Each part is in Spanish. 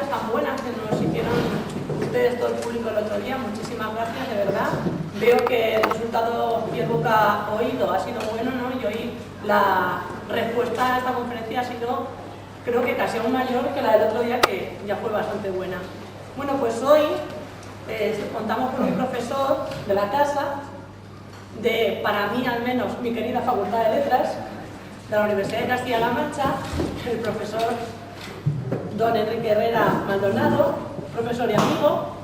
conferencias tan buenas que nos hicieron ustedes, todo el público, el otro día. Muchísimas gracias, de verdad. Veo que el resultado pies boca oído ha sido bueno, ¿no? Y hoy la respuesta a esta conferencia ha sido, creo que casi aún mayor que la del otro día, que ya fue bastante buena. Bueno, pues hoy contamos con un profesor de la casa, de, para mí al menos, mi querida Facultad de Letras, de la Universidad de Castilla-La Mancha, el profesor don Enrique Herrera Maldonado, profesor y amigo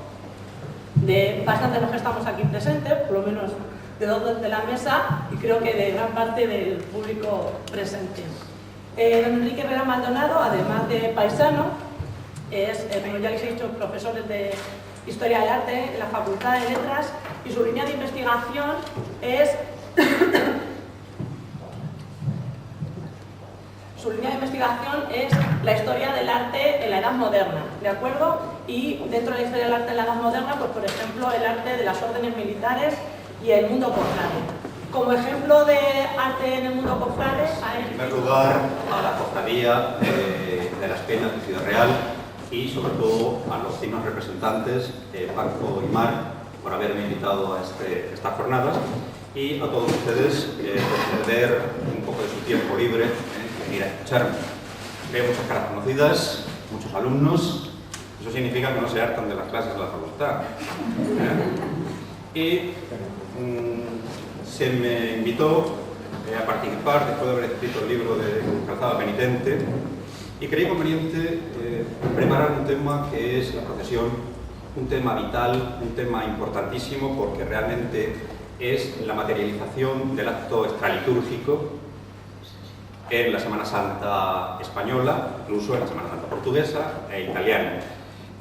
de bastante de los que estamos aquí presentes, por lo menos de dos de la mesa y creo que de gran parte del público presente. Don Enrique Herrera Maldonado, además de paisano, es, como ya les he dicho, profesor de Historia del Arte en la Facultad de Letras y su línea de investigación es la historia del arte en la Edad Moderna, ¿de acuerdo? Y dentro de la historia del arte en la Edad Moderna, pues por ejemplo, el arte de las órdenes militares y el mundo cofrade. Como ejemplo de arte en el mundo cofrade, en primer lugar, a la cofradía de las Penas de Ciudad Real y sobre todo a los dignos representantes, Paco y Mar, por haberme invitado a estas jornadas, y a todos ustedes por perder un poco de su tiempo libre venir a escucharme. Veo muchas caras conocidas, muchos alumnos, eso significa que no se hartan de las clases de la facultad. Y se me invitó a participar después de haber escrito el libro de Calzada Penitente y creí conveniente preparar un tema que es la procesión, un tema vital, un tema importantísimo porque realmente es la materialización del acto extralitúrgico en la Semana Santa española, incluso en la Semana Santa portuguesa e italiana.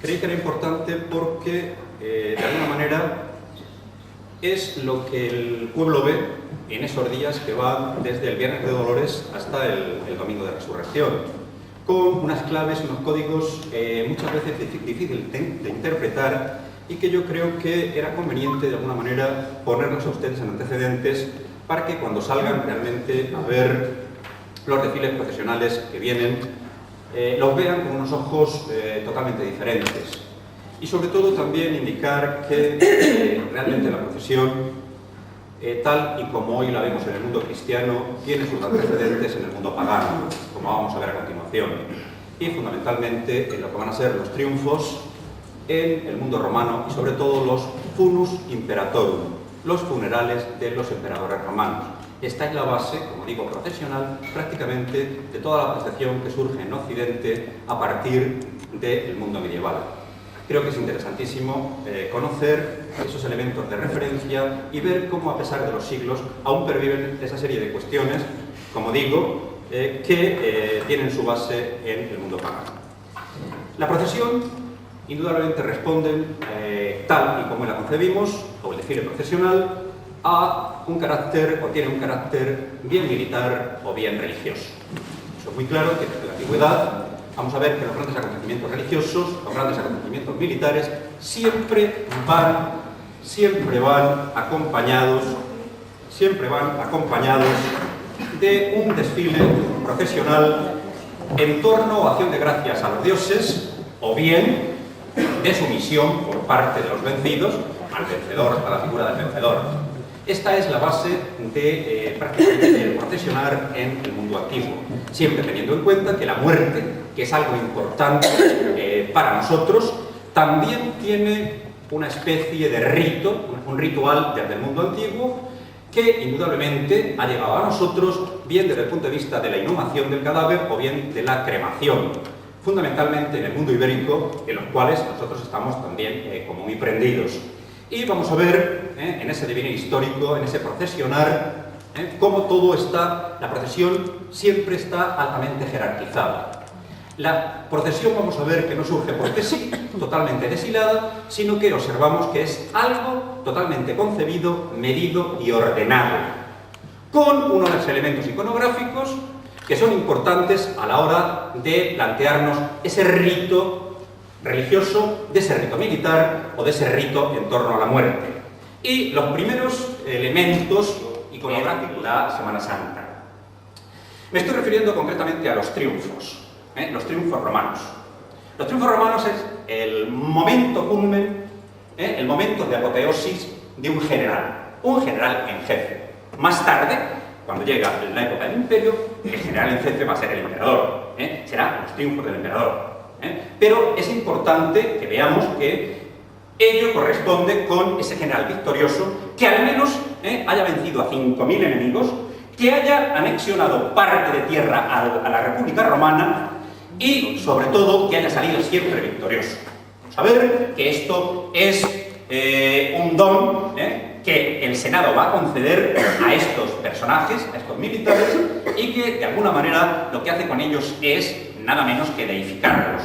Creí que era importante porque, de alguna manera, es lo que el pueblo ve en esos días que van desde el Viernes de Dolores hasta el Domingo de Resurrección, con unas claves, unos códigos muchas veces difíciles de interpretar y que yo creo que era conveniente, de alguna manera, ponerlos a ustedes en antecedentes para que cuando salgan realmente a ver los desfiles profesionales que vienen, los vean con unos ojos totalmente diferentes. Y sobre todo también indicar que realmente la procesión, tal y como hoy la vemos en el mundo cristiano, tiene sus antecedentes en el mundo pagano, como vamos a ver a continuación. Y fundamentalmente en lo que van a ser los triunfos en el mundo romano y sobre todo los funus imperatorum, los funerales de los emperadores romanos. Esta es la base, como digo, procesional, prácticamente de toda la procesión que surge en Occidente a partir del mundo medieval. Creo que es interesantísimo conocer esos elementos de referencia y ver cómo, a pesar de los siglos, aún perviven esa serie de cuestiones, como digo, que tienen su base en el mundo pagano. La procesión, indudablemente, responde, tal y como la concebimos, o el desfile procesional, a un carácter, o tiene un carácter bien militar o bien religioso. Eso es muy claro que desde la antigüedad vamos a ver que los grandes acontecimientos religiosos, los grandes acontecimientos militares, siempre van acompañados de un desfile procesional en torno o acción de gracias a los dioses, o bien de sumisión por parte de los vencidos al vencedor, a la figura del vencedor. Esta es la base de prácticamente el procesionar en el mundo antiguo, siempre teniendo en cuenta que la muerte, que es algo importante para nosotros, también tiene una especie de rito, un ritual desde el mundo antiguo, que indudablemente ha llegado a nosotros bien desde el punto de vista de la inhumación del cadáver o bien de la cremación, fundamentalmente en el mundo ibérico, en los cuales nosotros estamos también como muy prendidos. Y vamos a ver en ese devenir histórico, en ese procesionar, cómo todo está, la procesión siempre está altamente jerarquizada. La procesión vamos a ver que no surge porque sí, totalmente deshilada, sino que observamos que es algo totalmente concebido, medido y ordenado, con unos elementos iconográficos que son importantes a la hora de plantearnos ese rito religioso, de ese rito militar o de ese rito en torno a la muerte. Y los primeros elementos iconográficos de la Semana Santa. Me estoy refiriendo concretamente a los triunfos romanos. Los triunfos romanos es el momento culmen, el momento de apoteosis de un general en jefe. Más tarde, cuando llega la época del imperio, el general en jefe va a ser el emperador, serán los triunfos del emperador. Pero es importante que veamos que ello corresponde con ese general victorioso que al menos haya vencido a 5.000 enemigos, que haya anexionado parte de tierra a la República Romana y, sobre todo, que haya salido siempre victorioso. Vamos a ver que esto es un don que el Senado va a conceder a estos personajes, a estos militares, y que, de alguna manera, lo que hace con ellos es nada menos que deificarlos,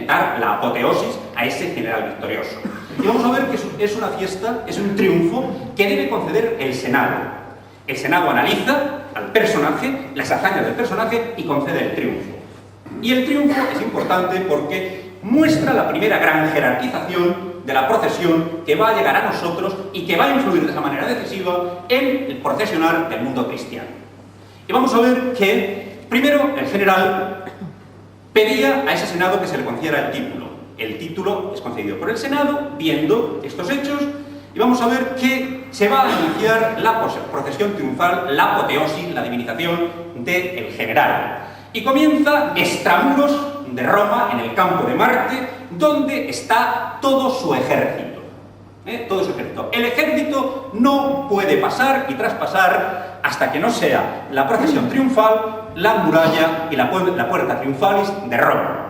dar la apoteosis a ese general victorioso. Y vamos a ver que es una fiesta, es un triunfo que debe conceder el Senado. El Senado analiza al personaje, las hazañas del personaje y concede el triunfo. Y el triunfo es importante porque muestra la primera gran jerarquización de la procesión que va a llegar a nosotros y que va a influir de esa manera decisiva en el procesionar del mundo cristiano. Y vamos a ver que, primero, el general pedía a ese Senado que se le concediera el título. El título es concedido por el Senado, viendo estos hechos, y vamos a ver que se va a iniciar la procesión triunfal, la apoteosis, la divinización del general. Y comienza extramuros de Roma, en el campo de Marte, donde está todo su ejército. Todo su ejército. El ejército no puede pasar y traspasar hasta que no sea la procesión triunfal, la muralla y la puerta triunfalis de Roma.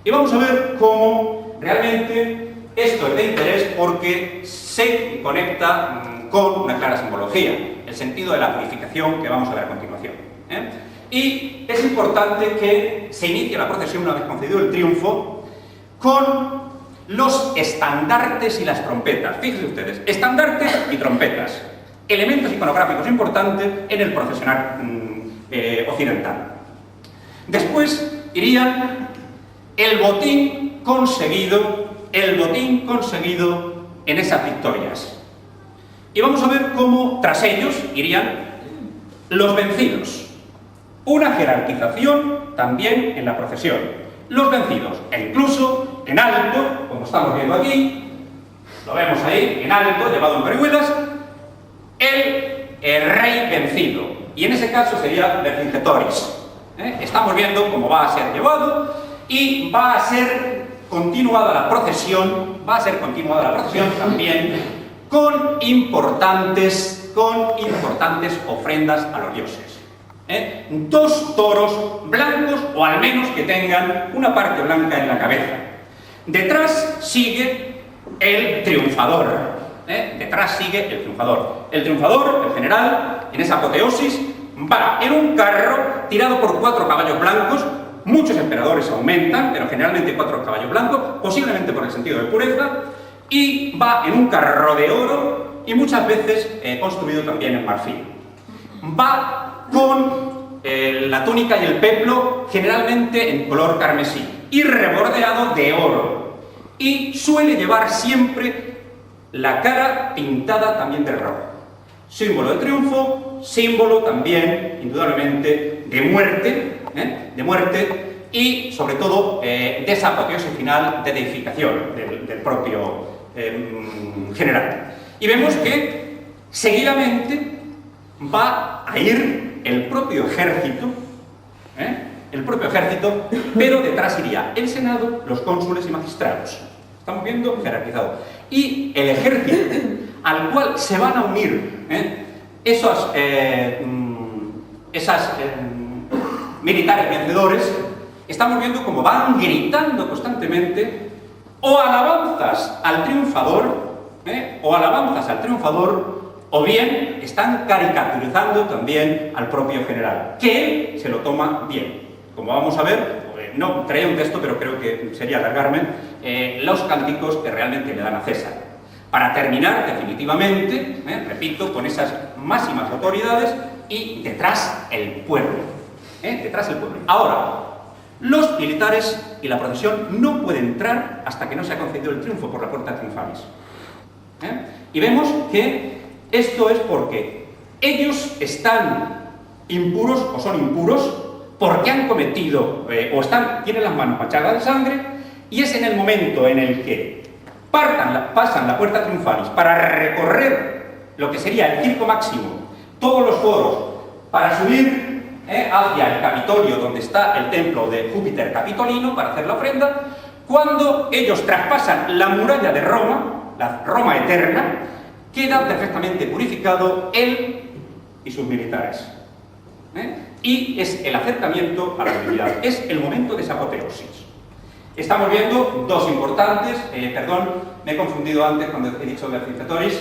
Y vamos a ver cómo realmente esto es de interés porque se conecta con una clara simbología, el sentido de la purificación que vamos a ver a continuación. Y es importante que se inicie la procesión una vez concedido el triunfo con los estandartes y las trompetas. Fíjense ustedes, estandartes y trompetas, elementos iconográficos importantes en el procesionar occidental. Después iría el botín conseguido en esas victorias. Y vamos a ver cómo tras ellos irían los vencidos. Una jerarquización también en la procesión. Los vencidos, e incluso en alto, como estamos viendo aquí, lo vemos ahí, en alto, llevado en parihuelas, el rey vencido. Y en ese caso sería Vercingetoris. Estamos viendo cómo va a ser llevado y va a ser continuada la procesión, también con importantes ofrendas a los dioses. 2 toros blancos, o al menos que tengan una parte blanca en la cabeza. Detrás sigue el triunfador. El triunfador, el general, en esa apoteosis, va en un carro tirado por 4 caballos blancos. Muchos emperadores aumentan, pero generalmente 4 caballos blancos, posiblemente por el sentido de pureza, y va en un carro de oro y muchas veces construido también en marfil. Va con la túnica y el peplo generalmente en color carmesí y rebordeado de oro, y suele llevar siempre la cara pintada también de rojo. Símbolo de triunfo, símbolo también, indudablemente, de muerte y, sobre todo, de esa apoteosis final de deificación del propio general. Y vemos que, seguidamente, va a ir el propio ejército, pero detrás iría el Senado, los cónsules y magistrados. Estamos viendo jerarquizado. Y el ejército al cual se van a unir esas militares vencedores, estamos viendo cómo van gritando constantemente o alabanzas al triunfador, o bien están caricaturizando también al propio general, que él se lo toma bien. Como vamos a ver, no traía un texto, pero creo que sería alargarme, los cánticos que realmente le dan a César. Para terminar definitivamente, repito, con esas máximas autoridades y detrás el pueblo. Ahora, los militares y la procesión no pueden entrar hasta que no se ha concedido el triunfo por la puerta triunfalis. Y vemos que esto es porque ellos están impuros o son impuros porque han cometido tienen las manos manchadas de sangre, Y es en el momento en el que pasan la puerta triunfalis para recorrer lo que sería el circo máximo, todos los foros, para subir hacia el Capitolio, donde está el templo de Júpiter Capitolino, para hacer la ofrenda, cuando ellos traspasan la muralla de Roma, la Roma eterna, queda perfectamente purificado él y sus militares. Y es el acercamiento a la divinidad, es el momento de esa apoteosis. Estamos viendo dos importantes, perdón, me he confundido antes cuando he dicho Vercingetoris,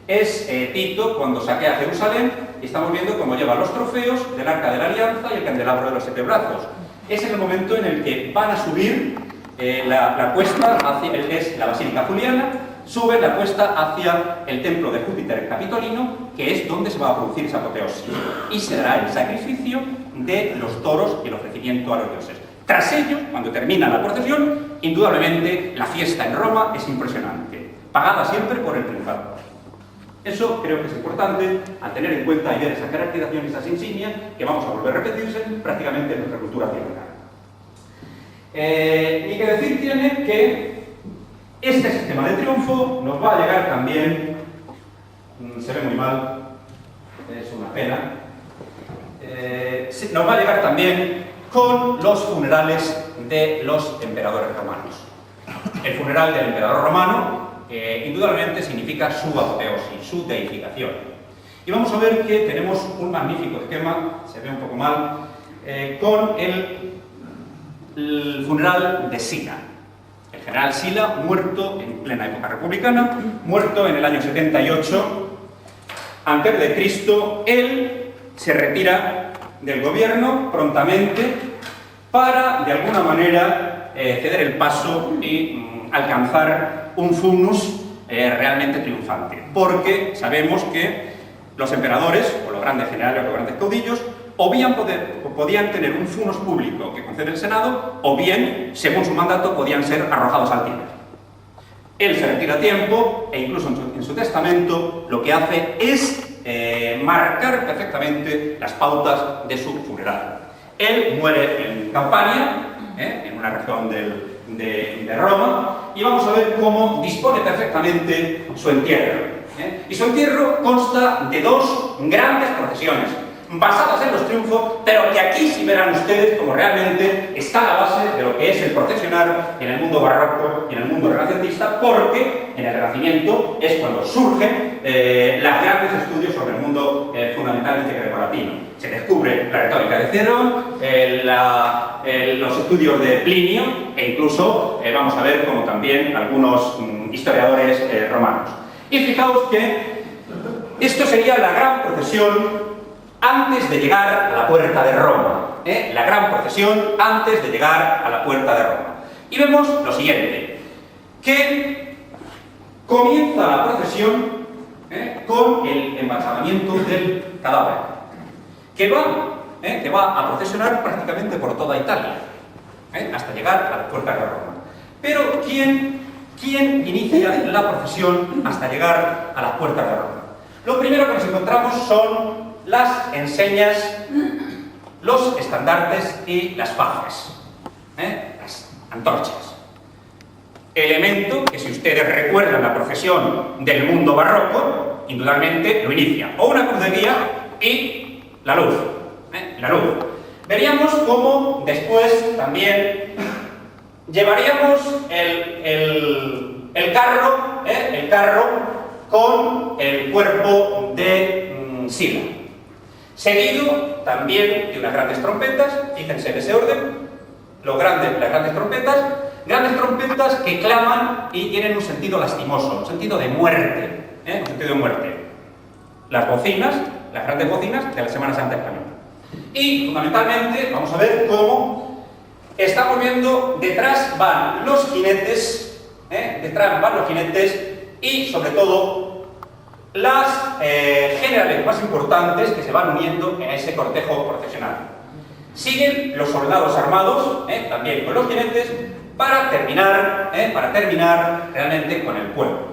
es Tito cuando saquea Jerusalén, y estamos viendo cómo lleva los trofeos del Arca de la Alianza y el candelabro de los 7 brazos. Es en el momento en el que van a subir la cuesta hacia es la Basílica Juliana, sube la cuesta hacia el templo de Júpiter Capitolino, que es donde se va a producir esa apoteosis, y se dará el sacrificio de los toros y el ofrecimiento a los dioses. Tras ello, cuando termina la procesión, indudablemente la fiesta en Roma es impresionante, pagada siempre por el triunfador. Eso creo que es importante al tener en cuenta y ver esa jerarquización y esas insignias que vamos a volver a repetirse prácticamente en nuestra cultura occidental. Y que decir tiene que este sistema de triunfo nos va a llegar también, se ve muy mal, es una pena, nos va a llegar también con los funerales de los emperadores romanos. El funeral del emperador romano indudablemente significa su apoteosis, su deificación. Y vamos a ver que tenemos un magnífico esquema, se ve un poco mal, con el funeral de Sila. El general Sila, muerto en plena época republicana, muerto en el año 78 a.C., él se retira del gobierno prontamente para, de alguna manera, ceder el paso y alcanzar un funus realmente triunfante. Porque sabemos que los emperadores, o los grandes generales, o los grandes caudillos, o bien podían tener un funus público que concede el Senado, o bien, según su mandato, podían ser arrojados al Tíber. Él se retira a tiempo, e incluso en su testamento, lo que hace es marcar perfectamente las pautas de su funeral. Él muere en Campania, en una región de Roma, y vamos a ver cómo dispone perfectamente su entierro. Y su entierro consta de dos grandes procesiones, basadas en los triunfos, pero que aquí sí verán ustedes como realmente está la base de lo que es el procesionar en el mundo barroco y en el mundo renacentista, porque en el Renacimiento es cuando surgen los grandes estudios sobre el mundo fundamentalmente grecolatino. Se descubre la retórica de Cicerón, los estudios de Plinio, e incluso vamos a ver como también algunos historiadores romanos. Y fijaos que esto sería la gran procesión antes de llegar a la puerta de Roma. La gran procesión antes de llegar a la puerta de Roma. Y vemos lo siguiente, que comienza la procesión con el embalsamamiento del cadáver, que va a procesionar prácticamente por toda Italia, hasta llegar a la puerta de Roma. Pero ¿quién inicia la procesión hasta llegar a las puertas de Roma? Lo primero que nos encontramos son las enseñas, los estandartes y las fajes, las antorchas. Elemento que, si ustedes recuerdan la procesión del mundo barroco, indudablemente lo inicia o una cruz de guía y la luz. Veríamos cómo después también llevaríamos el carro con el cuerpo de Sila. Seguido también de unas grandes trompetas, fíjense en ese orden, las grandes trompetas que claman y tienen un sentido lastimoso, un sentido de muerte, Las bocinas, las grandes bocinas de la Semana Santa española. Y fundamentalmente vamos a ver cómo estamos viendo detrás van los jinetes, y sobre todo las generales más importantes que se van uniendo en ese cortejo procesional. Siguen los soldados armados, también con los jinetes, para terminar realmente con el pueblo.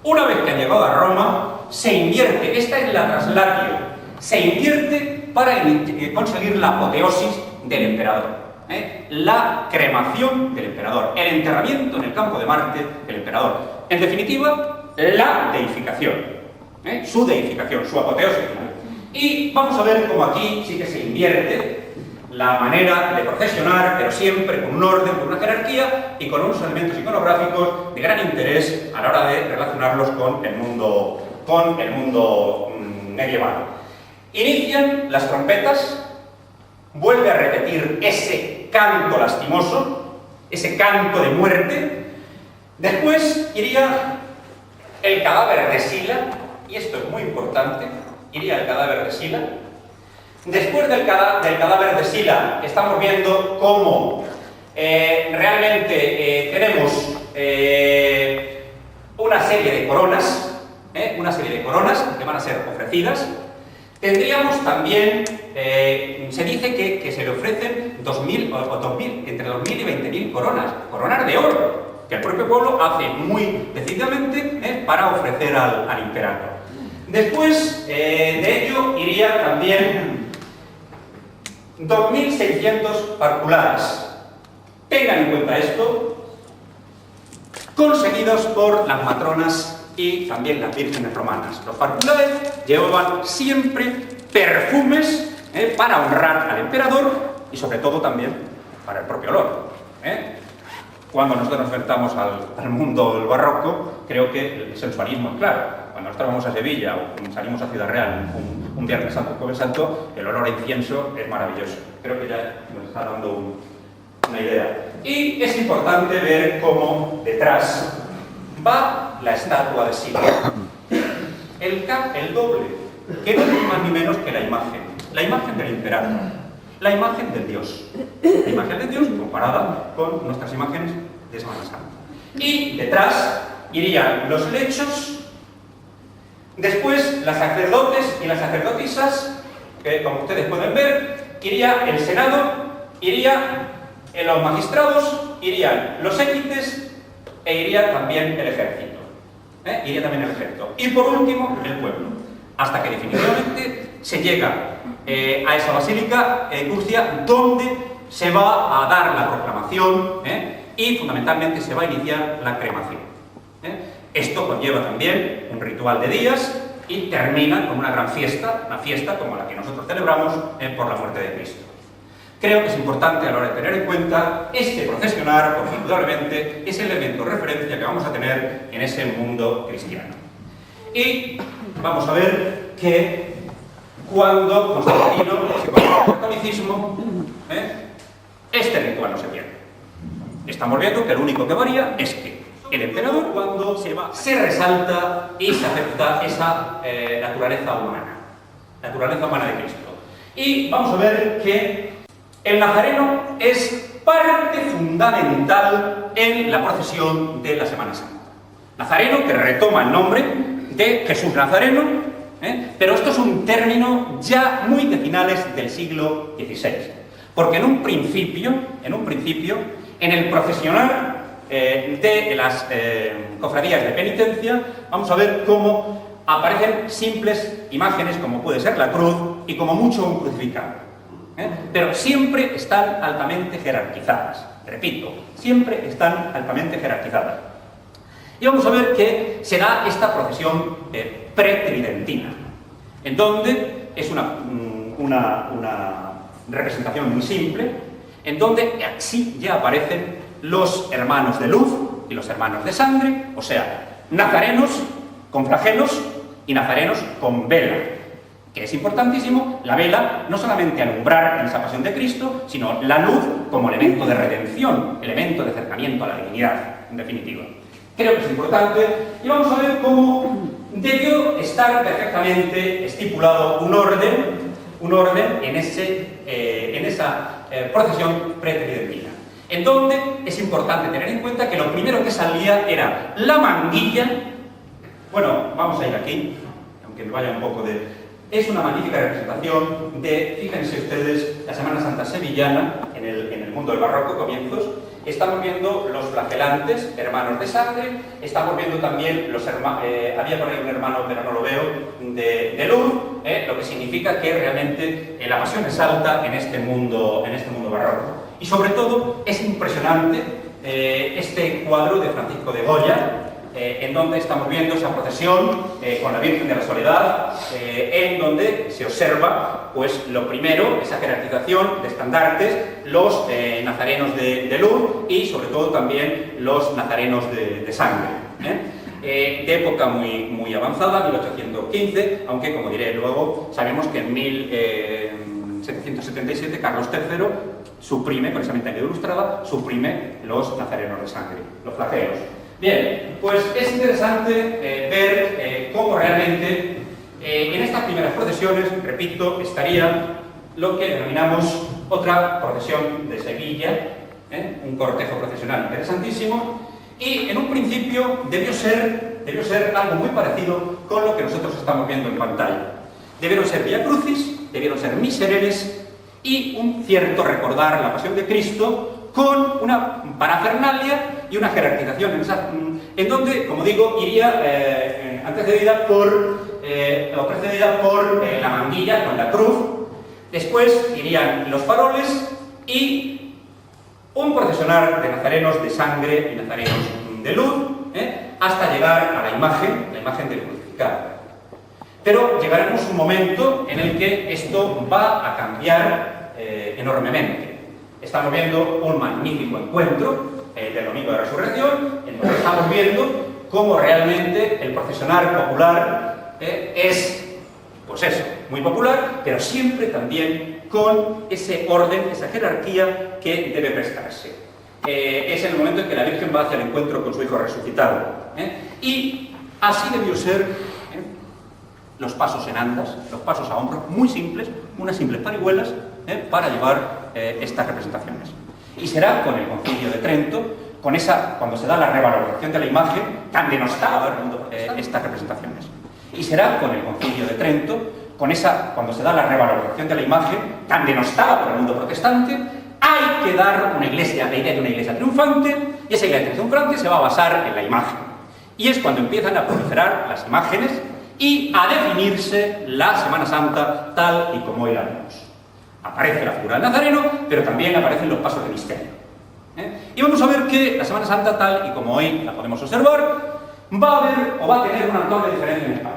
Una vez que han llegado a Roma, se invierte, esta es la traslatio, se invierte para conseguir la apoteosis del emperador. la cremación del emperador, el enterramiento en el campo de Marte del emperador. En definitiva, la deificación, su deificación, su apoteosis final. Y vamos a ver cómo aquí sí que se invierte la manera de procesionar, pero siempre con un orden, con una jerarquía y con unos elementos iconográficos de gran interés a la hora de relacionarlos con el mundo medieval. Inician las trompetas, vuelve a repetir ese canto lastimoso, ese canto de muerte. Después iría el cadáver de Sila, y esto es muy importante, iría el cadáver de Sila. Después del cadáver de Sila, estamos viendo cómo realmente tenemos una serie de coronas que van a ser ofrecidas. Tendríamos también, se dice que se le ofrecen entre 2.000 y 20.000 coronas de oro, que el propio pueblo hace muy decididamente para ofrecer al imperador. Después de ello iría también 2.600 parculares. Tengan en cuenta esto, conseguidos por las matronas y también las vírgenes romanas. Los parculares llevaban siempre perfumes para honrar al emperador y sobre todo también para el propio olor. Cuando nosotros nos enfrentamos al mundo del barroco, creo que el sensualismo es claro. Cuando nosotros vamos a Sevilla o salimos a Ciudad Real un Viernes Santo, Jueves Santo, el olor a incienso es maravilloso. Creo que ya nos está dando una idea. Y es importante ver cómo detrás va la estatua de Sila. El doble, que no es ni más ni menos que la imagen del emperador, la imagen del Dios. La imagen de Dios comparada con nuestras imágenes de Semana Santa. Y detrás irían los lechos. Después, las sacerdotes y las sacerdotisas, que como ustedes pueden ver, iría el Senado, iría los magistrados, irían los équites e iría también el ejército. Y por último, el pueblo. Hasta que definitivamente se llega a esa basílica Curcia, donde se va a dar la proclamación y fundamentalmente se va a iniciar la cremación. Esto conlleva también un ritual de días y termina con una gran fiesta, una fiesta como la que nosotros celebramos por la muerte de Cristo. Creo que es importante a la hora de tener en cuenta este procesionar, porque indudablemente es el elemento de referencia que vamos a tener en ese mundo cristiano. Y vamos a ver que cuando Constantino se convierte al catolicismo, este ritual no se pierde. Estamos viendo que lo único que varía es que el emperador, cuando se resalta y se acepta esa naturaleza humana de Cristo. Y vamos a ver que el nazareno es parte fundamental en la procesión de la Semana Santa. Nazareno que retoma el nombre de Jesús Nazareno, pero esto es un término ya muy de finales del siglo XVI. Porque en un principio, en el procesionar de las cofradías de penitencia, vamos a ver cómo aparecen simples imágenes, como puede ser la cruz y como mucho un crucificado. Pero siempre están altamente jerarquizadas. Repito, siempre están altamente jerarquizadas. Y vamos a ver que se da esta procesión pretridentina, en donde es una representación muy simple, en donde así ya aparecen los hermanos de luz y los hermanos de sangre, o sea, nazarenos con flagelos y nazarenos con vela, que es importantísimo, la vela no solamente alumbrar en esa pasión de Cristo, sino la luz como elemento de redención, elemento de acercamiento a la divinidad, en definitiva. Creo que es importante y vamos a ver cómo debió estar perfectamente estipulado un orden en esa procesión pretridentina, en donde es importante tener en cuenta que lo primero que salía era la manguilla. Bueno, vamos a ir aquí, aunque me vaya un poco de... Es una magnífica representación de, fíjense ustedes, la Semana Santa sevillana, en el mundo del barroco, comienzos. Estamos viendo los flagelantes, hermanos de sangre, estamos viendo también los hermanos, había por ahí un hermano, pero no lo veo, de luz, lo que significa que realmente la pasión es alta en este mundo barroco. Y sobre todo es impresionante este cuadro de Francisco de Goya, en donde estamos viendo esa procesión con la Virgen de la Soledad, en donde se observa, pues lo primero, esa jerarquización de estandartes, los nazarenos de luz y sobre todo también los nazarenos de sangre. De época muy avanzada, 1815, aunque como diré luego, sabemos que en 1777 Carlos III suprime, precisamente en la ilustrada, suprime los nazarenos de sangre, los flagelos. Bien, pues es interesante ver cómo realmente en estas primeras procesiones, repito, estaría lo que denominamos otra procesión de Sevilla, un cortejo procesional interesantísimo, y en un principio debió ser algo muy parecido con lo que nosotros estamos viendo en pantalla. Debieron ser Via Crucis, debieron ser misereres y un cierto recordar la pasión de Cristo con una parafernalia y una jerarquización en donde, como digo, iría precedida por la manguilla con la cruz, después irían los faroles y un procesionar de nazarenos de sangre y nazarenos de luz, hasta llegar a la imagen del crucificado. Pero llegaremos un momento en el que esto va a cambiar enormemente. Estamos viendo un magnífico encuentro del Domingo de Resurrección, en donde estamos viendo cómo realmente el procesionar popular es, pues eso, muy popular, pero siempre también con ese orden, esa jerarquía que debe prestarse. Es el momento en que la Virgen va hacia el encuentro con su Hijo resucitado. Y así debió ser los pasos en andas, los pasos a hombros, muy simples, unas simples parihuelas para llevar estas representaciones. Y será con el Concilio de Trento, cuando se da la revalorización de la imagen, tan denostada estas representaciones. Y será con el Concilio de Trento, cuando se da la revalorización de la imagen, tan denostada por el mundo protestante, hay que dar la idea de una iglesia triunfante, y esa iglesia triunfante se va a basar en la imagen. Y es cuando empiezan a proliferar las imágenes y a definirse la Semana Santa tal y como hoy la vemos. Aparece la figura del Nazareno, pero también aparecen los pasos de misterio. Y vamos a ver que la Semana Santa, tal y como hoy la podemos observar, va a tener una notable diferencia en España.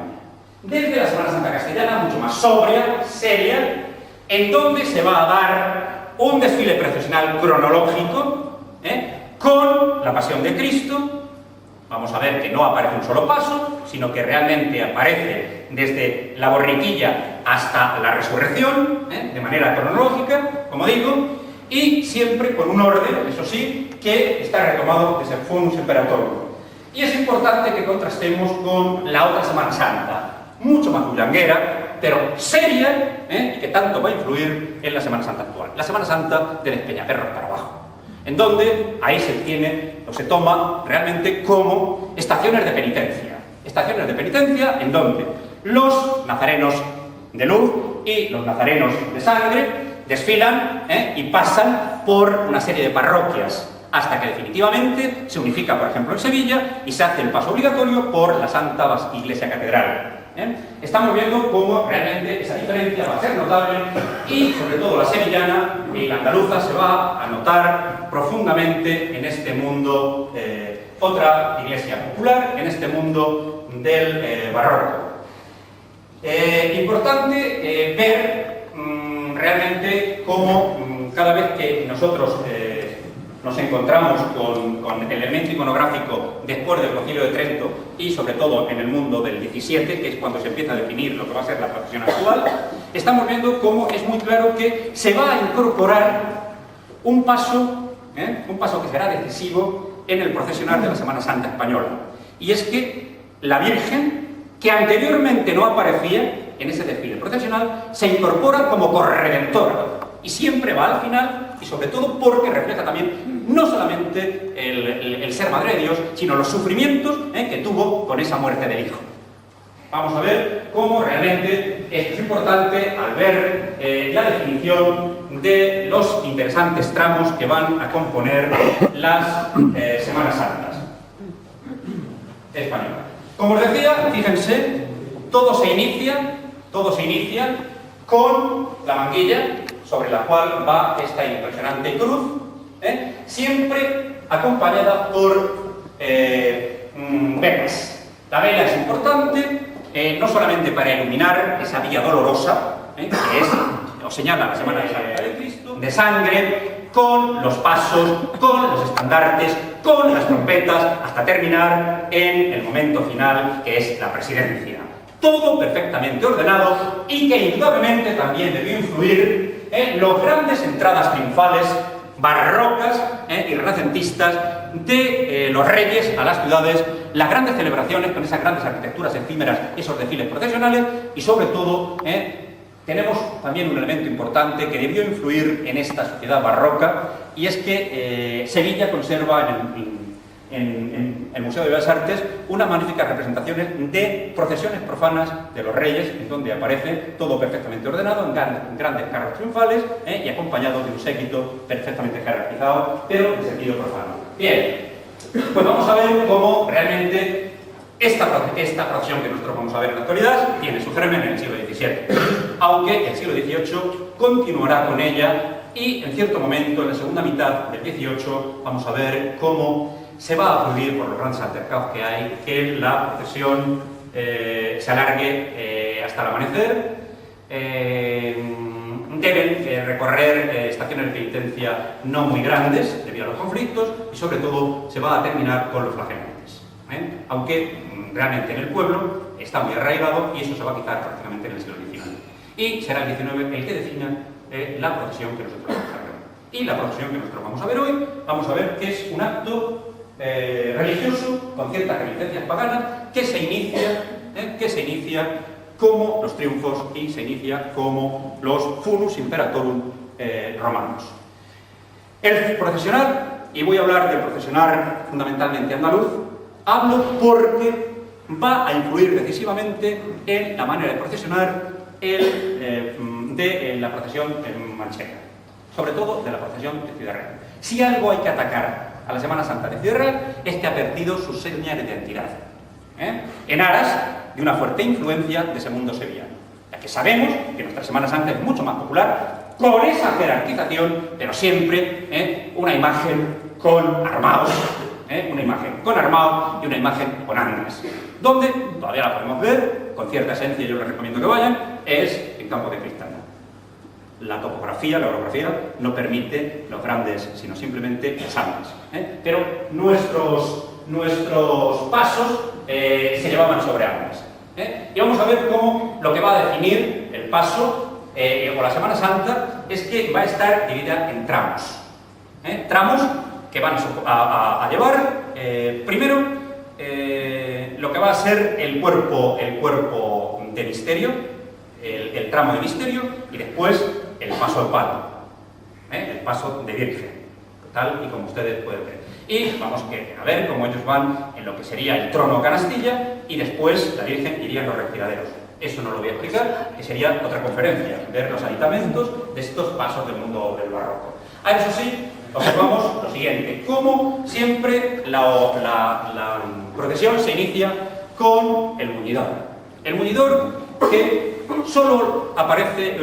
Desde la Semana Santa castellana, mucho más sobria, seria, en donde se va a dar un desfile procesional cronológico, con la Pasión de Cristo. Vamos a ver que no aparece un solo paso, sino que realmente aparece desde la borriquilla hasta la resurrección, de manera cronológica, como digo, y siempre con un orden, eso sí, que está retomado desde el Funus Imperatorum. Y es importante que contrastemos con la otra Semana Santa, mucho más bullanguera, pero seria, y que tanto va a influir en la Semana Santa actual. La Semana Santa de Despeñaperros para abajo, en donde ahí se tiene o se toma realmente como estaciones de penitencia. Estaciones de penitencia en donde los nazarenos de luz y los nazarenos de sangre desfilan y pasan por una serie de parroquias hasta que definitivamente se unifica, por ejemplo, en Sevilla y se hace el paso obligatorio por la Santa Iglesia Catedral. Estamos viendo cómo realmente esa diferencia va a ser notable y, sobre todo, la sevillana y la andaluza se va a notar profundamente en este mundo, otra iglesia popular, en este mundo del barroco. Importante ver realmente cómo cada vez que nosotros nos encontramos con el elemento iconográfico después del Concilio de Trento y sobre todo en el mundo del XVII, que es cuando se empieza a definir lo que va a ser la procesión actual, estamos viendo cómo es muy claro que se va a incorporar un paso que será decisivo en el procesionar de la Semana Santa española. Y es que la Virgen, que anteriormente no aparecía en ese desfile procesional, se incorpora como corredentora y siempre va al final, y sobre todo porque refleja también no solamente el ser Madre de Dios, sino los sufrimientos que tuvo con esa muerte del Hijo. Vamos a ver cómo realmente esto es importante al ver la definición de los interesantes tramos que van a componer las Semanas Santas españolas. Como os decía, fíjense, todo se inicia con la manguilla, sobre la cual va esta impresionante cruz, siempre acompañada por velas. La vela es importante, no solamente para iluminar esa vía dolorosa, que es, os señala la Semana de Santa de Cristo, de sangre, con los pasos, con los estandartes, con las trompetas, hasta terminar en el momento final, que es la presidencia. Todo perfectamente ordenado y que indudablemente también debió influir en las grandes entradas triunfales barrocas y renacentistas de los reyes a las ciudades, las grandes celebraciones con esas grandes arquitecturas efímeras, esos desfiles procesionales y sobre todo tenemos también un elemento importante que debió influir en esta sociedad barroca y es que Sevilla conserva en el Museo de Bellas Artes unas magníficas representaciones de procesiones profanas de los reyes, en donde aparece todo perfectamente ordenado, en grandes carros triunfales y acompañado de un séquito perfectamente jerarquizado, pero en sentido profano. Bien, pues vamos a ver cómo realmente esta procesión que nosotros vamos a ver en la actualidad tiene su germen en el siglo XVII, aunque el siglo XVIII continuará con ella y en cierto momento, en la segunda mitad del XVIII, vamos a ver cómo se va a fluir por los grandes altercados que hay, que la procesión se alargue hasta el amanecer. Deben recorrer estaciones de penitencia no muy grandes debido a los conflictos y sobre todo se va a terminar con los flagelantes. Aunque realmente en el pueblo está muy arraigado y eso se va a quitar prácticamente en el siglo XIX. Y será el XIX el que defina la procesión que nosotros vamos a ver hoy. Y la procesión que nosotros vamos a ver hoy, vamos a ver que es un acto religioso con ciertas reminiscencias paganas que se inicia como los triunfos y se inicia como los funus imperatorum romanos. El procesionar, y voy a hablar del procesionar fundamentalmente andaluz, hablo porque va a influir decisivamente en la manera de procesionar de la procesión manchega, sobre todo de la procesión de Ciudad Real. Si algo hay que atacar a la Semana Santa de Ciudad Real es que ha perdido sus señas de identidad, en aras de una fuerte influencia de ese mundo sevillano, ya que sabemos que nuestra Semana Santa es mucho más popular con esa jerarquización, pero siempre una imagen con armados, una imagen con armado y una imagen con andas, donde todavía la podemos ver con cierta esencia, yo les recomiendo que vayan, es en Campo de Cristal. La topografía, la orografía, no permite los grandes, sino simplemente los andas. Pero nuestros pasos se llevaban sobre andas. Y vamos a ver cómo lo que va a definir el paso o la Semana Santa es que va a estar dividida en tramos. Tramos que van a llevar, primero, lo que va a ser el cuerpo de misterio, el tramo de misterio, y después el paso al palo, el paso de Virgen, tal y como ustedes pueden ver. Y vamos a ver cómo ellos van en lo que sería el trono canastilla y después la Virgen iría en los respiraderos. Eso no lo voy a explicar, que sería otra conferencia, ver los aditamentos de estos pasos del mundo del barroco. A eso sí, observamos lo siguiente, como siempre la procesión se inicia con el muñidor. El muñidor que solo aparece,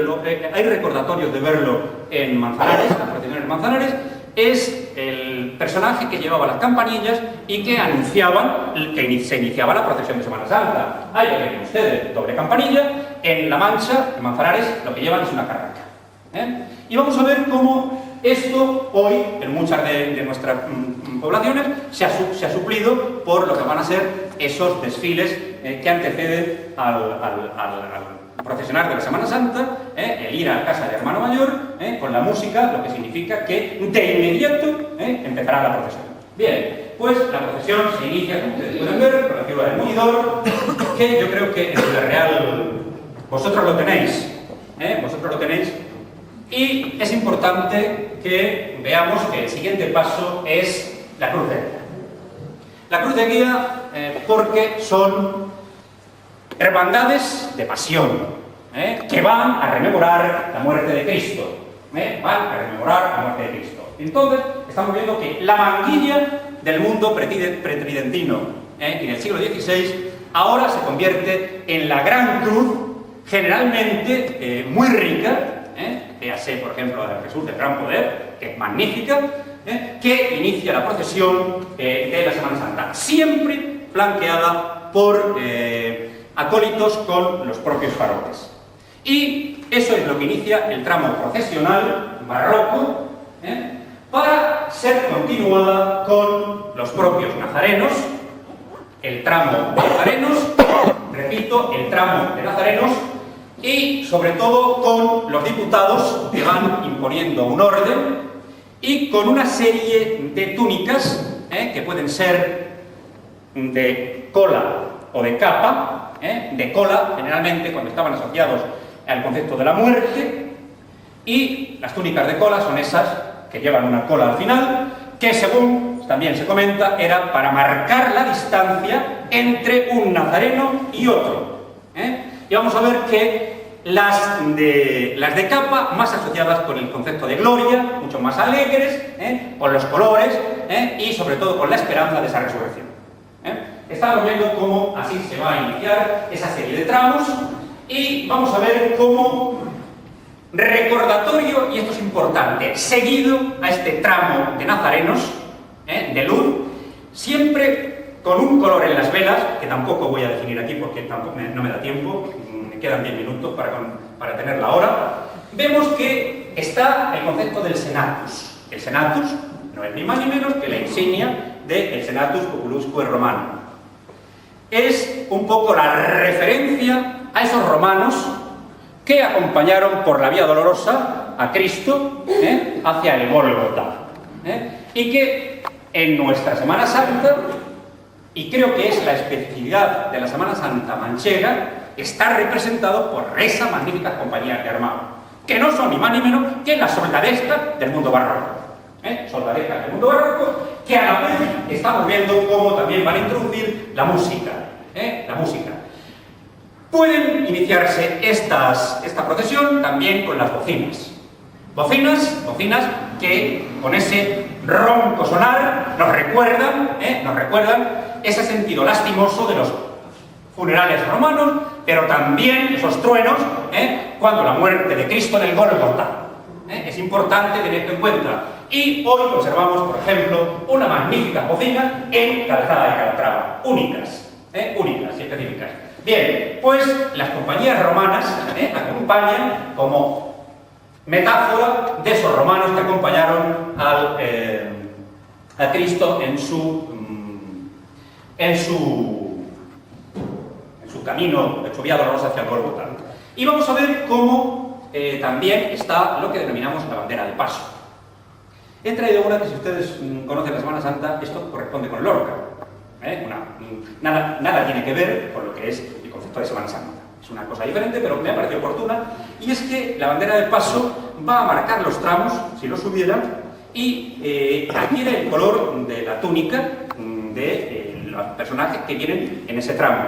hay recordatorios de verlo en Manzanares, en las procesiones de Manzanares, es el personaje que llevaba las campanillas y que anunciaban que se iniciaba la procesión de Semana Santa. Ahí lo ven ustedes, doble campanilla. En La Mancha, en Manzanares, lo que llevan es una carranca. Y vamos a ver cómo esto hoy, en muchas de nuestras poblaciones, se ha suplido por lo que van a ser esos desfiles que anteceden al procesionar de la Semana Santa, el ir a la casa de hermano mayor, con la música, lo que significa que de inmediato empezará la procesión. Bien, pues la procesión se inicia, como ustedes pueden ver, con la figura del muñidor, que yo creo que en Ciudad Real vosotros lo tenéis, y es importante que veamos que el siguiente paso es la cruz de guía. La cruz de guía porque son hermandades de pasión, que van a rememorar la muerte de Cristo. Entonces, estamos viendo que la manguilla del mundo pretridentino y del siglo XVI ahora se convierte en la gran cruz, generalmente muy rica, véase, por ejemplo, la de Jesús del Gran Poder, que es magnífica, que inicia la procesión de la Semana Santa, siempre flanqueada por acólitos con los propios faroles. Y eso es lo que inicia el tramo procesional barroco, para ser continuada con los propios nazarenos, el tramo de nazarenos, repito, el tramo de nazarenos, y sobre todo con los diputados que van imponiendo un orden y con una serie de túnicas que pueden ser de cola o de capa, de cola generalmente cuando estaban asociados al concepto de la muerte, y las túnicas de cola son esas que llevan una cola al final, que según también se comenta era para marcar la distancia entre un nazareno y otro. Y vamos a ver que las de capa, más asociadas con el concepto de gloria, mucho más alegres, con los colores y sobre todo con la esperanza de esa resurrección. Estamos viendo cómo así se va a iniciar esa serie de tramos y vamos a ver cómo recordatorio, y esto es importante, seguido a este tramo de nazarenos, de luz, siempre con un color en las velas, que tampoco voy a definir aquí porque tampoco no me da tiempo, me quedan 10 minutos para tener la hora. Vemos que está el concepto del senatus. El senatus no es ni más ni menos que la insignia del senatus populusque romano. Es un poco la referencia a esos romanos que acompañaron por la vía dolorosa a Cristo hacia el Gólgota, y que en nuestra Semana Santa, y creo que es la especificidad de la Semana Santa manchega, está representado por esa magnífica compañía de armados, que no son ni más ni menos que la soldadesca del mundo barroco. Soldadesca del mundo barroco, que a la vez estamos viendo cómo también van a introducir la música. La música. Pueden iniciarse esta procesión también con las bocinas. Bocinas que con ese ronco sonar nos recuerdan ese sentido lastimoso de los funerales romanos, pero también esos truenos cuando la muerte de Cristo en el Gólgota. Es importante tener esto en cuenta. Y hoy observamos, por ejemplo, una magnífica bocina en Calzada de Calatrava, únicas y específicas. Bien, pues las compañías romanas acompañan como metáfora de esos romanos que acompañaron a Cristo en su camino, en su vía dolorosa hacia el Gólgota. Y vamos a ver cómo también está lo que denominamos la bandera de paso. He traído una que, si ustedes conocen la Semana Santa, esto corresponde con Lorca. Nada tiene que ver con lo que es el concepto de Semana Santa. Es una cosa diferente, pero me ha parecido oportuna, y es que la bandera de paso va a marcar los tramos, si los hubiera, y adquiere el color de la túnica de los personajes que vienen en ese tramo.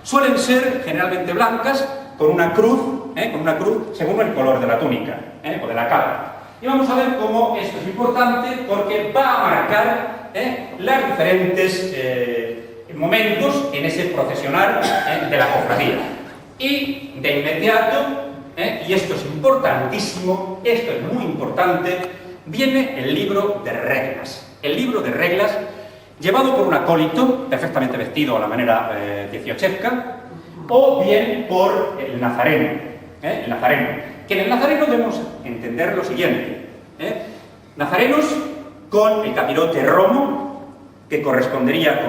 Suelen ser generalmente blancas, con una cruz según el color de la túnica o de la capa. Y vamos a ver cómo esto es importante porque va a marcar los diferentes momentos en ese procesionar de la cofradía. Y de inmediato, y esto es importantísimo, esto es muy importante, viene el libro de reglas. El libro de reglas, llevado por un acólito, perfectamente vestido a la manera dieciochesca, o bien por el nazareno. Que en el nazareno debemos entender lo siguiente. Nazarenos con el capirote romo, que correspondería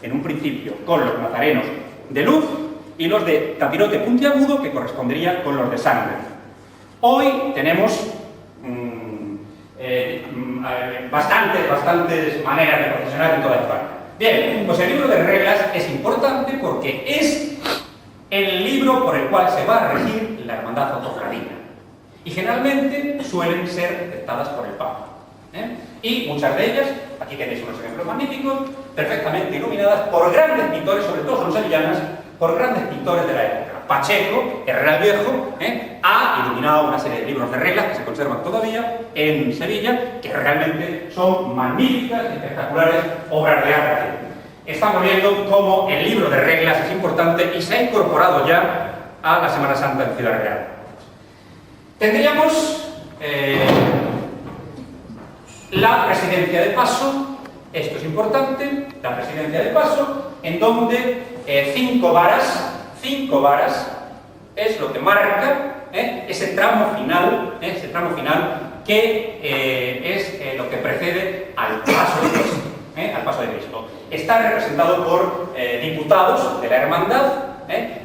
en un principio, con los nazarenos de luz, y los de capirote puntiagudo, que correspondería con los de sangre. Hoy tenemos bastantes maneras de procesionar en toda España. Bien, pues el libro de reglas es importante porque es el libro por el cual se va a regir la hermandad o cofradía. Y generalmente suelen ser aceptadas por el Papa. Y muchas de ellas, aquí tenéis unos ejemplos magníficos, perfectamente iluminadas por grandes pintores, sobre todo son sevillanas, por grandes pintores de la época. Pacheco, Herrera el Viejo, ha iluminado una serie de libros de reglas que se conservan todavía en Sevilla, que realmente son magníficas, espectaculares obras de arte. Estamos viendo cómo el libro de reglas es importante y se ha incorporado ya a la Semana Santa en Ciudad Real. Tendríamos la presidencia de paso, esto es importante, la presidencia de paso, en donde 5 varas es lo que marca ese tramo final que es lo que precede al paso de Cristo. Al paso de Cristo. Está representado por diputados de la hermandad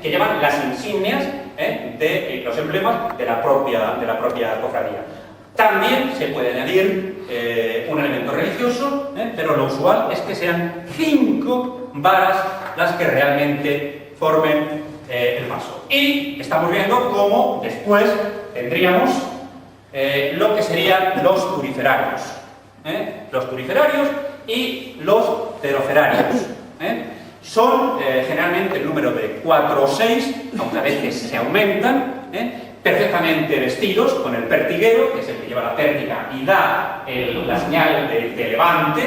que llevan las insignias de los emblemas de la propia cofradía. También se puede añadir un elemento religioso, pero lo usual es que sean 5 varas las que realmente formen el paso. Y estamos viendo cómo después tendríamos lo que serían los turiferarios. Los turiferarios y los teroferarios. Son generalmente el número de 4 o 6, aunque a veces se aumentan, perfectamente vestidos, con el pertiguero, que es el que lleva la pértiga y da la señal de levante,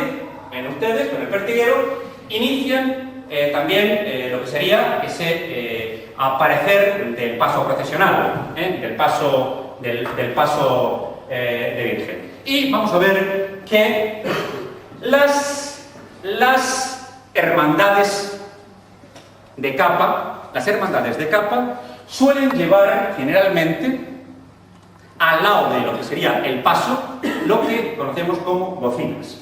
ven ustedes, con el pertiguero, inician también lo que sería ese aparecer del paso procesional, del paso de Virgen. Y vamos a ver que las hermandades de capa, suelen llevar generalmente al lado de lo que sería el paso, lo que conocemos como bocinas.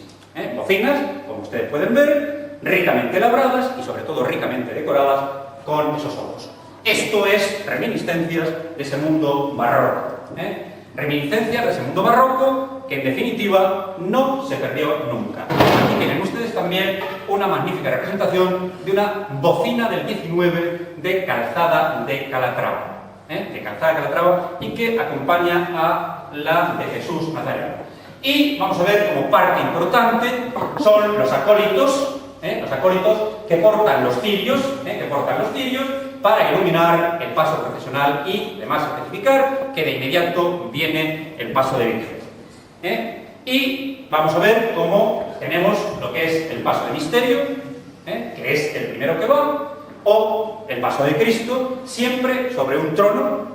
Bocinas, como ustedes pueden ver, ricamente labradas y sobre todo ricamente decoradas con esos ojos. Esto es reminiscencias de ese mundo barroco. Reminiscencias de ese mundo barroco que en definitiva no se perdió nunca. Aquí tienen ustedes también una magnífica representación de una bocina del 19 de Calzada de Calatrava, y que acompaña a la de Jesús Nazareno. Y vamos a ver como parte importante son los acólitos que portan los cirios, para iluminar el paso procesional y además especificar que de inmediato viene el paso de Virgen. Y vamos a ver cómo tenemos lo que es el paso de misterio, que es el primero que va, o el paso de Cristo, siempre sobre un trono,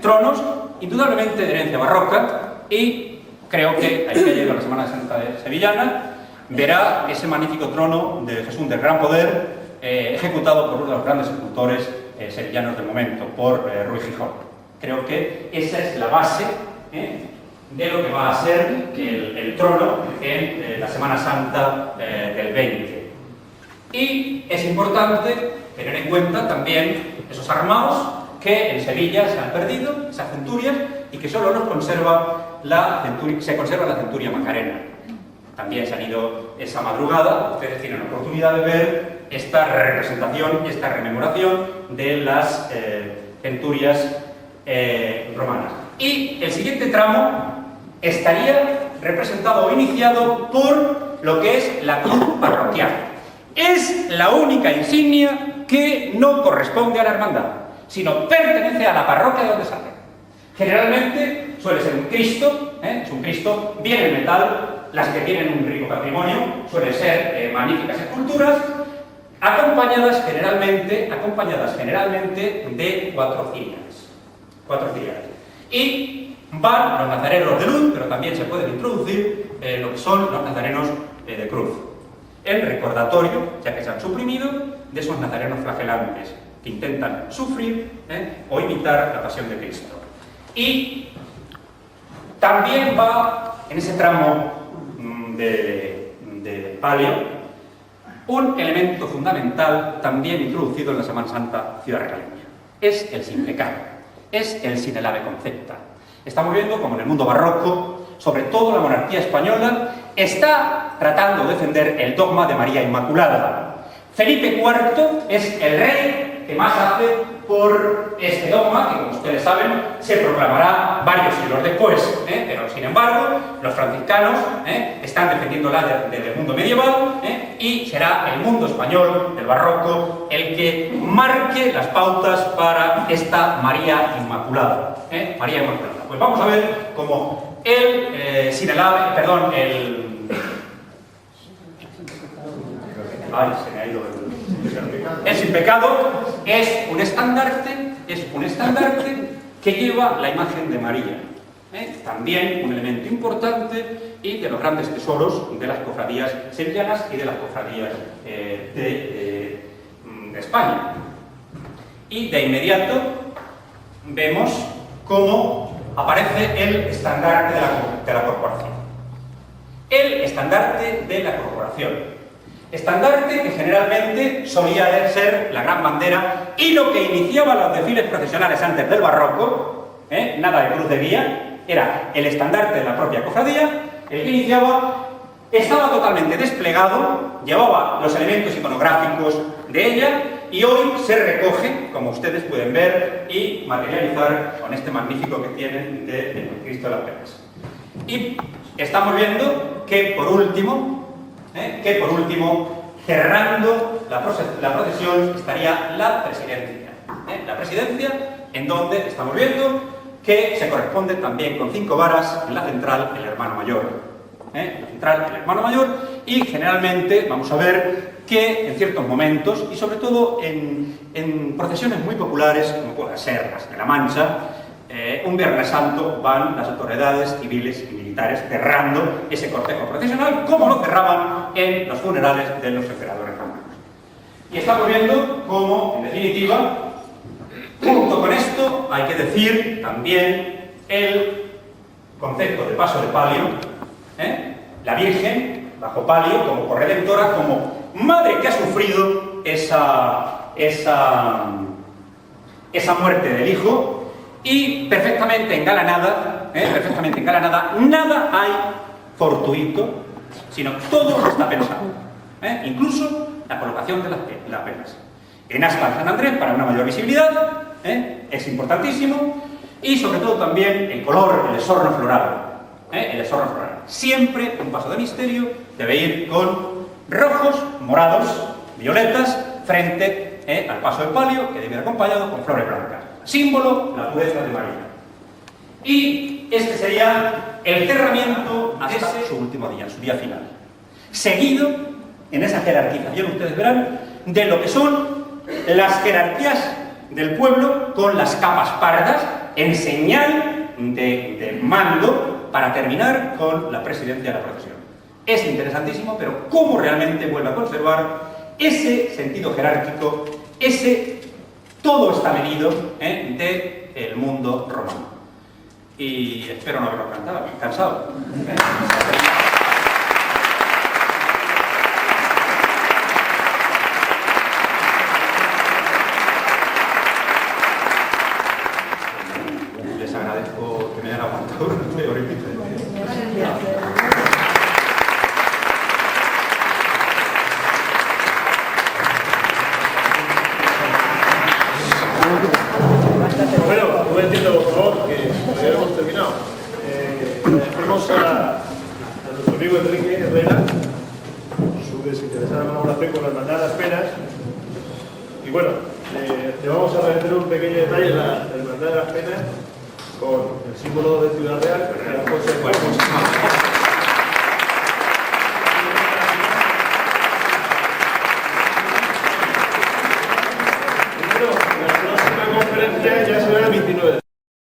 tronos indudablemente de herencia barroca, y creo que hay que llegar a la Semana Santa de Sevillana, verá ese magnífico trono de Jesús del Gran Poder, ejecutado por uno de los grandes escultores sevillanos del momento, por Ruy Gijón. Creo que esa es la base de lo que va a ser el trono en la Semana Santa del 20. Y es importante tener en cuenta también esos armados que en Sevilla se han perdido, esas centurias, y que solo se conserva la centuria Macarena. También se han ido esa madrugada, ustedes tienen la oportunidad de ver esta representación y esta rememoración de las centurias romanas. Y el siguiente tramo estaría representado o iniciado por lo que es la cruz parroquial. Es la única insignia que no corresponde a la hermandad, sino pertenece a la parroquia de donde sale. Generalmente suele ser un Cristo, es un Cristo bien en metal. Las que tienen un rico patrimonio suelen ser magníficas esculturas, acompañadas generalmente de 4 ciriales. Y van los nazarenos de luz, pero también se pueden introducir lo que son los nazarenos de cruz, en recordatorio, ya que se han suprimido, de esos nazarenos flagelantes que intentan sufrir o imitar la pasión de Cristo. Y también va en ese tramo de palio un elemento fundamental también introducido en la Semana Santa ciudad regaleña. Es el sin pecado, es el sin elave concepta. Estamos viendo como en el mundo barroco, sobre todo la monarquía española, está tratando de defender el dogma de María Inmaculada. Felipe IV es el rey que más hace por este dogma, que como ustedes saben, se proclamará varios siglos después, pero sin embargo, los franciscanos están defendiéndola desde el mundo medieval, y será el mundo español del barroco el que marque las pautas para esta María Inmaculada. María Inmaculada. Pues vamos a ver cómo el sin elave, perdón, ay, se me ha ido el sin pecado es un estandarte que lleva la imagen de María. También un elemento importante y de los grandes tesoros de las cofradías sevillanas y de las cofradías de España. Y de inmediato vemos cómo aparece el estandarte de la corporación. El estandarte de la corporación. Estandarte que generalmente solía ser la gran bandera y lo que iniciaba los desfiles procesionales antes del barroco, nada de cruz de guía, era el estandarte de la propia cofradía, el que iniciaba, estaba totalmente desplegado, llevaba los elementos iconográficos de ella y hoy se recoge, como ustedes pueden ver, y materializar con este magnífico que tienen de Cristo de las Penas. Y estamos viendo que por último, cerrando la procesión estaría la presidencia. La presidencia en donde estamos viendo que se corresponde también con 5 varas en la central el hermano mayor. En la central el hermano mayor y generalmente vamos a ver que en ciertos momentos y sobre todo en procesiones muy populares como pueden ser las de la Mancha, un Viernes Santo van las autoridades civiles y militares cerrando ese cortejo procesional como lo cerraban en los funerales de los emperadores romanos. Y estamos viendo cómo, en definitiva, junto con esto hay que decir también el concepto de paso de palio, la Virgen bajo palio como corredentora, como madre que ha sufrido esa muerte del hijo y perfectamente engalanada, nada hay fortuito, sino todo está pensado, incluso la colocación de las penas. En aspa de San Andrés para una mayor visibilidad, es importantísimo, y sobre todo también el color, el esorno floral. Siempre un paso de misterio debe ir con rojos, morados, violetas, frente al paso de palio, que debe ir acompañado con flores blancas. Símbolo, la pureza de María. Y este sería el cerramiento hasta su último día, su día final. Seguido, en esa jerarquización, ustedes verán, de lo que son las jerarquías del pueblo con las capas pardas en señal de mando para terminar con la presidencia de la procesión. Es interesantísimo, pero cómo realmente vuelve a conservar ese sentido jerárquico, todo está medido del mundo romano. Y espero no haberlo cansado. Les agradezco que me hayan aguantado durante hora y pico. Bueno, un momentito, por favor, que todavía no hemos terminado. Tenemos a nuestro amigo Enrique Herrera, su desinteresada colaboración con la Hermandad de las Penas. Y bueno, te vamos a revelar un pequeño detalle de la Hermandad de las Penas con el símbolo de Ciudad Real, que a lo mejor se puede conseguir.